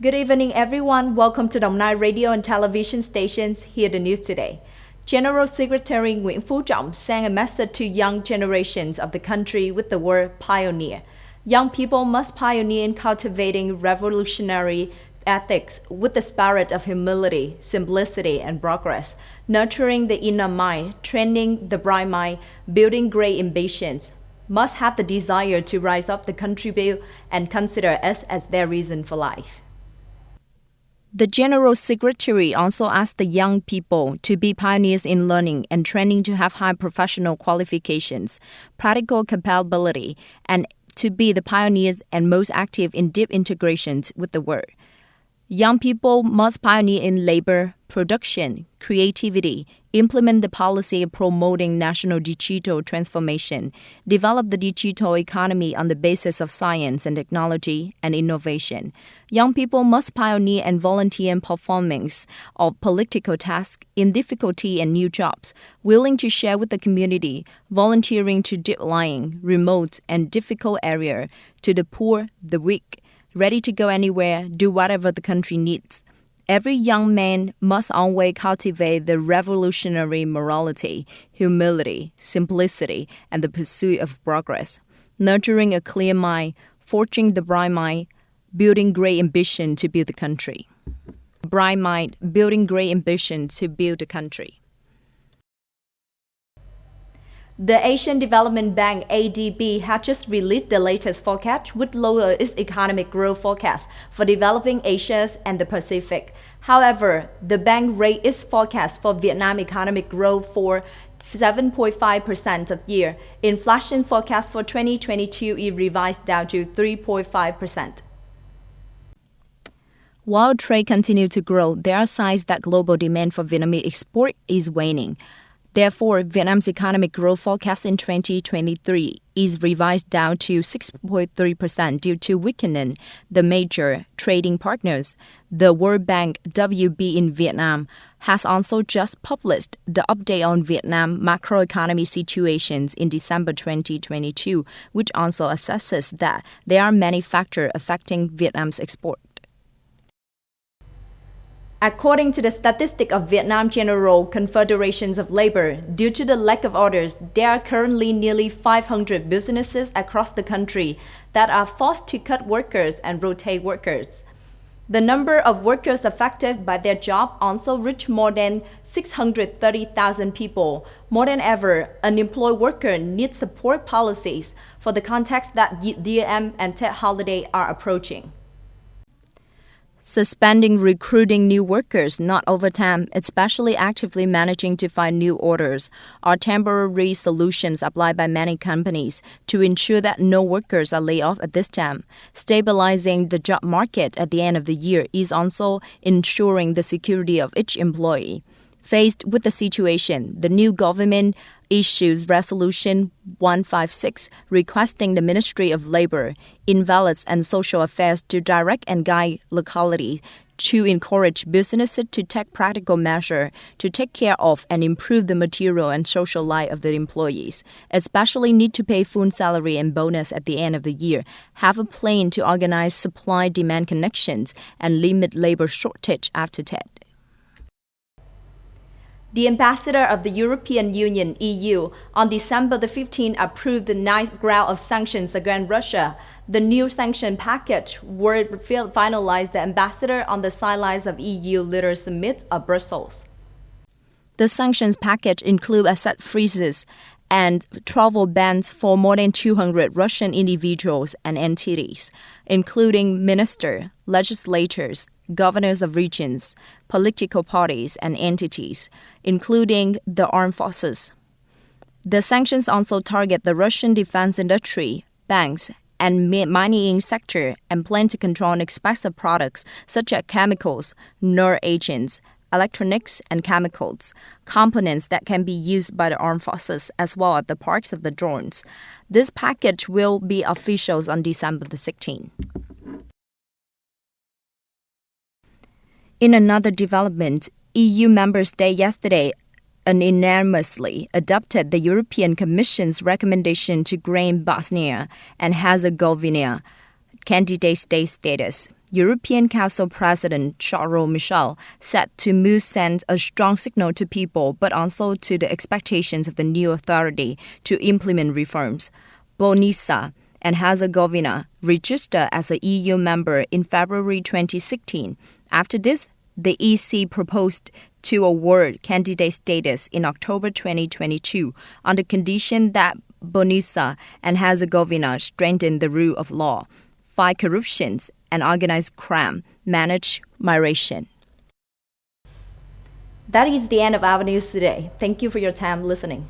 Good evening, everyone. Welcome to Đồng Nai radio and television stations. Here the news today. General Secretary Nguyễn Phú Trọng sent a message to young generations of the country with the word pioneer. Young people must pioneer in cultivating revolutionary ethics with the spirit of humility, simplicity, and progress, nurturing the inner mind, training the bright mind, building great ambitions, must have the desire to rise up, to contribute, and consider us as their reason for life. The General Secretary also asked the young people to be pioneers in learning and training to have high professional qualifications, practical capability, and to be the pioneers and most active in deep integrations with the world. Young people must pioneer in labor, production, creativity, implement the policy of promoting national digital transformation, develop the digital economy on the basis of science and technology and innovation. Young people must pioneer and volunteer in performance of political tasks in difficulty and new jobs, willing to share with the community, volunteering to deep-lying, remote, and difficult area, to the poor, the weak, ready to go anywhere, do whatever the country needs. Every young man must always cultivate the revolutionary morality, humility, simplicity, and the pursuit of progress, nurturing a clear mind, forging the bright mind, building great ambition to build the country. Bright mind, building great ambition to build the country. The Asian Development Bank (ADB) has just released the latest forecast, which lowered its economic growth forecast for developing Asia and the Pacific. However, the bank raised its forecast for Vietnam economic growth for 7.5% of year. Inflation forecast for 2022 is revised down to 3.5%. While trade continues to grow, there are signs that global demand for Vietnamese export is waning. Therefore, Vietnam's economic growth forecast in 2023 is revised down to 6.3% due to weakening the major trading partners. The World Bank WB in Vietnam has also just published the update on Vietnam macroeconomy situations in December 2022, which also assesses that there are many factors affecting Vietnam's export. According to the statistic of Vietnam General Confederations of Labor, due to the lack of orders, there are currently nearly 500 businesses across the country that are forced to cut workers and rotate workers. The number of workers affected by their job also reached more than 630,000 people. More than ever, unemployed workers need support policies for the context that DMM and Tết holiday are approaching. Suspending recruiting new workers, not overtime, especially actively managing to find new orders, are temporary solutions applied by many companies to ensure that no workers are laid off at this time. Stabilizing the job market at the end of the year is also ensuring the security of each employee. Faced with the situation, the new government issues Resolution 156 requesting the Ministry of Labor, Invalids and Social Affairs to direct and guide localities to encourage businesses to take practical measures to take care of and improve the material and social life of the employees, especially need to pay full salary and bonus at the end of the year, have a plan to organize supply-demand connections, and limit labor shortage after Tet. The ambassador of the European Union, EU, on December the 15th approved the ninth round of sanctions against Russia. The new sanction package will finalize the ambassador on the sidelines of EU leaders summit of Brussels. The sanctions package includes asset freezes and travel bans for more than 200 Russian individuals and entities, including ministers, legislators, governors of regions, political parties, and entities, including the armed forces. The sanctions also target the Russian defense industry, banks, and mining sector and plan to control expensive products such as chemicals, nerve agents, electronics, and chemicals, components that can be used by the armed forces as well as the parts of the drones. This package will be official on December the 16th. In another development, EU member states yesterday unanimously adopted the European Commission's recommendation to grant Bosnia and Herzegovina candidate state status. European Council President Charles Michel said to move sends a strong signal to people, but also to the expectations of the new authority to implement reforms. Bosnia and Herzegovina registered as an EU member in February 2016. After this, the EC proposed to award candidate status in October 2022 on the condition that Bosnia and Herzegovina strengthen the rule of law, fight corruption, and organized crime, manage migration. That is the end of our news today. Thank you for your time listening.